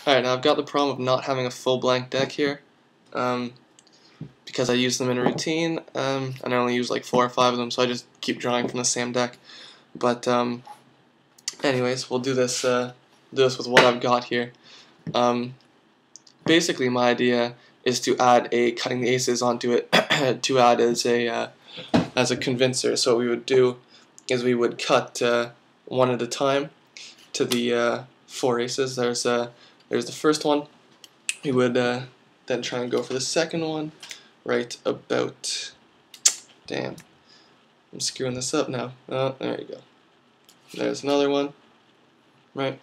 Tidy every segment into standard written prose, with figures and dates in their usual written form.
Alright, now I've got the problem of not having a full blank deck here, because I use them in a routine, and I only use like 4 or 5 of them, so I just keep drawing from the same deck. But anyways, we'll do this with what I've got here. Basically, my idea is to add a cutting the aces onto it to add as a convincer. So what we would do is we would cut one at a time to the 4 aces. There's the first one. We would then try and go for the second one, right about. Damn, I'm screwing this up now. Oh, there you go. There's another one, right?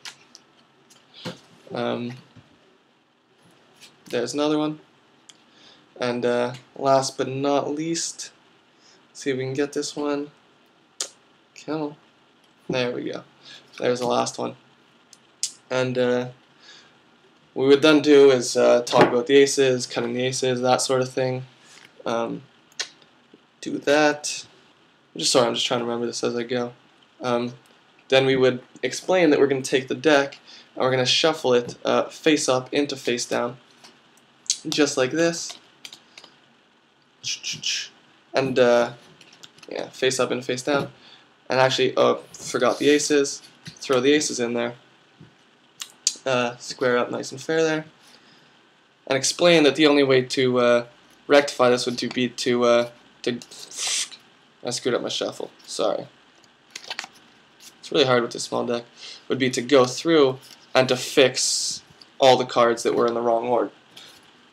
There's another one, and last but not least, see if we can get this one. Come on, there we go. There's the last one, and what we would then do is talk about the aces, cutting the aces, that sort of thing. Do that. I'm just trying to remember this as I go. Then we would explain that we're going to take the deck and we're going to shuffle it face up into face down, just like this. And yeah, face up and face down. And actually, oh, forgot the aces. Throw the aces in there. Square up nice and fair there. And explain that the only way to rectify this would be to I screwed up my shuffle. Sorry. It's really hard with this small deck. Would be to go through and to fix all the cards that were in the wrong order.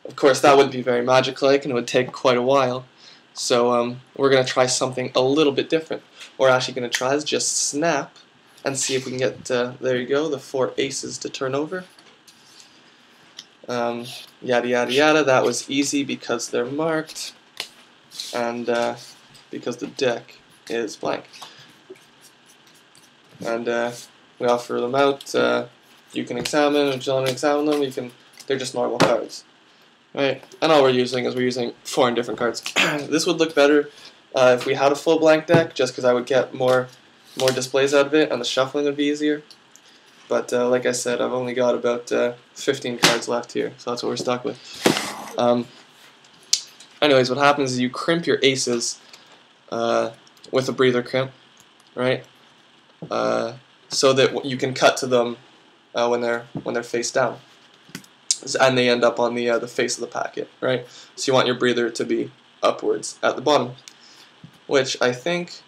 Of course, that wouldn't be very magic-like, and it would take quite a while. So we're going to try something a little bit different. What we're actually going to try is just snap and see if we can get, there you go, the 4 aces to turn over. Yada yada yada. That was easy because they're marked, and because the deck is blank. And we offer them out. You can examine, if you don't examine them, they're just normal cards. Right, and all we're using 4 different cards. This would look better if we had a full blank deck, just because I would get more displays out of it, and the shuffling would be easier. But like I said, I've only got about 15 cards left here, so that's what we're stuck with. Anyways, what happens is you crimp your aces with a breather crimp, right? So that you can cut to them when they're face down. And they end up on the face of the packet, right? So you want your breather to be upwards at the bottom, which I think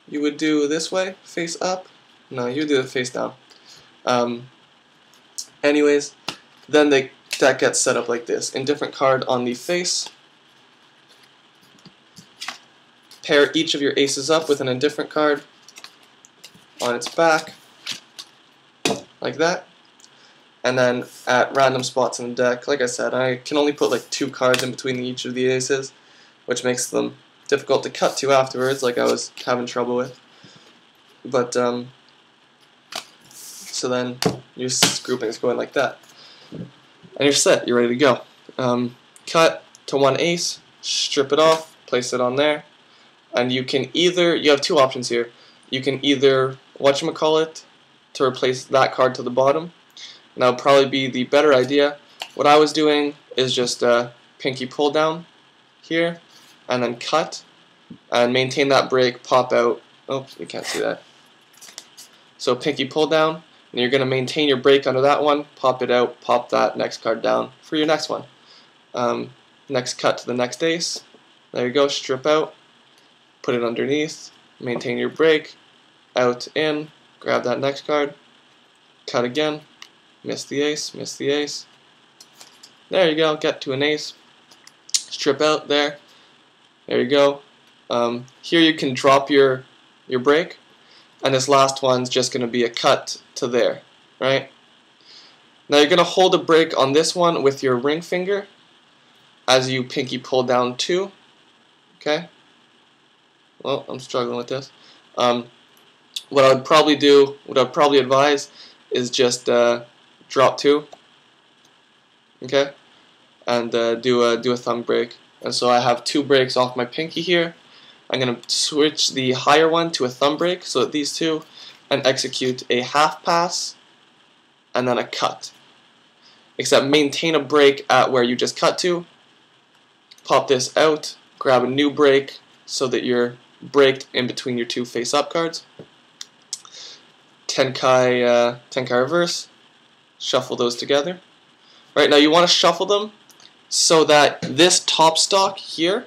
you would do this way, face up. No, you would do it face down. Anyways, then that gets set up like this. Indifferent card on the face. Pair each of your aces up with an indifferent card on its back, like that. And then at random spots in the deck, like I said, I can only put like 2 cards in between each of the aces, which makes them difficult to cut to afterwards, like I was having trouble with. But so then your grouping is going like that, and you're set. You're ready to go. Cut to 1 ace, strip it off, place it on there, and you have 2 options here. You can either whatchamacallit to replace that card to the bottom. And that would probably be the better idea. What I was doing is just pinky pull down here, and then cut, and maintain that break, pop out. Oh, you can't see that. So pinky pull down, and you're going to maintain your break under that one, pop it out, pop that next card down for your next one. Next cut to the next ace. There you go, strip out, put it underneath, maintain your break, out, in, grab that next card, cut again. Miss the ace, miss the ace. There you go, get to an ace. Strip out there. There you go. Here you can drop your break, and this last one's just going to be a cut to there, right? Now you're going to hold a break on this one with your ring finger as you pinky pull down 2. Okay? Well, I'm struggling with this. What I would probably advise is just drop 2, okay, and do a thumb break. And so I have 2 breaks off my pinky here. I'm going to switch the higher one to a thumb break, so that these 2, and execute a half pass and then a cut. except maintain a break at where you just cut to. Pop this out, grab a new break so that you're braked in between your two face-up cards. Tenkai reverse, shuffle those together. Right, now you want to shuffle them so that this top stock here,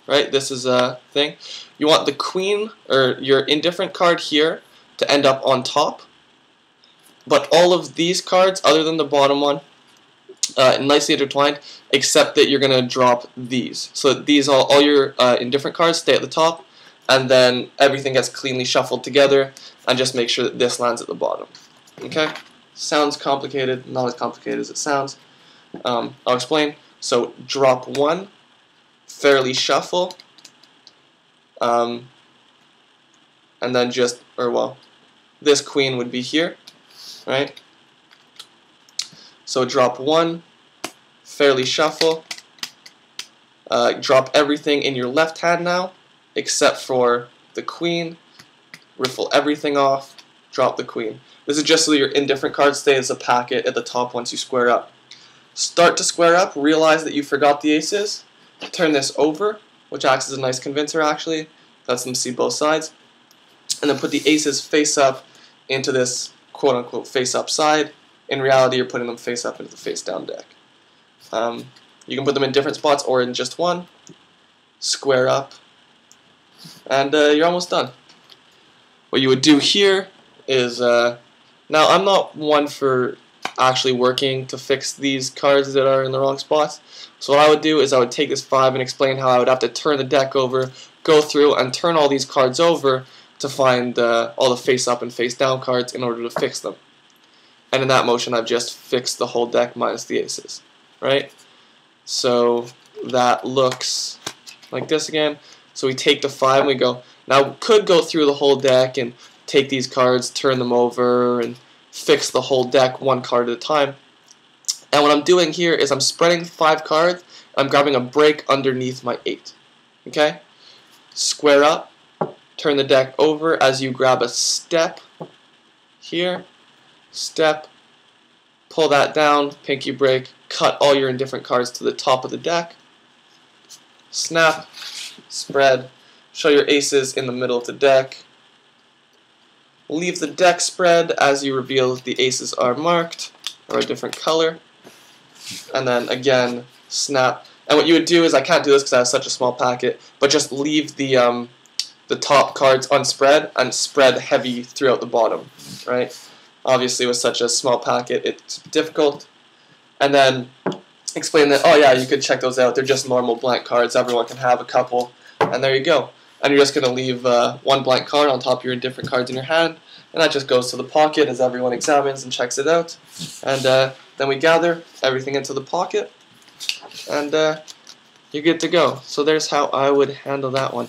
right, this is a thing, you want the queen, or your indifferent card here, to end up on top, but all of these cards, other than the bottom one, nicely intertwined, except that you're going to drop these. So these, all your indifferent cards stay at the top, and then everything gets cleanly shuffled together, and just make sure that this lands at the bottom. Okay? Sounds complicated, not as complicated as it sounds. I'll explain. So drop one, fairly shuffle, and then just, or well, this queen would be here, right? So drop one, fairly shuffle, drop everything in your left hand now, except for the queen, riffle everything off, drop the queen. This is just so your indifferent cards stay as a packet at the top once you square up. Start to square up, realize that you forgot the aces, turn this over, which acts as a nice convincer actually, lets them see both sides, and then put the aces face up into this quote-unquote face-up side. In reality, you're putting them face up into the face-down deck. You can put them in different spots or in just one, square up, and you're almost done. What you would do here is, now I'm not one for actually working to fix these cards that are in the wrong spots, so what I would do is I would take this 5 and explain how I would have to turn the deck over, go through and turn all these cards over to find all the face-up and face-down cards in order to fix them. And in that motion I've just fixed the whole deck minus the aces, right? So that looks like this again. So we take the 5 and we go, now we could go through the whole deck and take these cards, turn them over, and fix the whole deck one card at a time. And what I'm doing here is I'm spreading 5 cards, I'm grabbing a break underneath my 8. Okay? Square up, turn the deck over as you grab a step here, step, pull that down, pinky break, cut all your indifferent cards to the top of the deck, snap, spread, show your aces in the middle of the deck, leave the deck spread as you reveal that the aces are marked or a different color, and then again snap. And what you would do is, I can't do this because I have such a small packet, but just leave the top cards unspread and spread heavy throughout the bottom, right? Obviously with such a small packet it's difficult. And then explain that, oh yeah, you could check those out, they're just normal blank cards, everyone can have a couple, and there you go. And you're just going to leave one blank card on top of your indifferent cards in your hand, and that just goes to the pocket as everyone examines and checks it out. And then we gather everything into the pocket, and you're good to go. So there's how I would handle that one.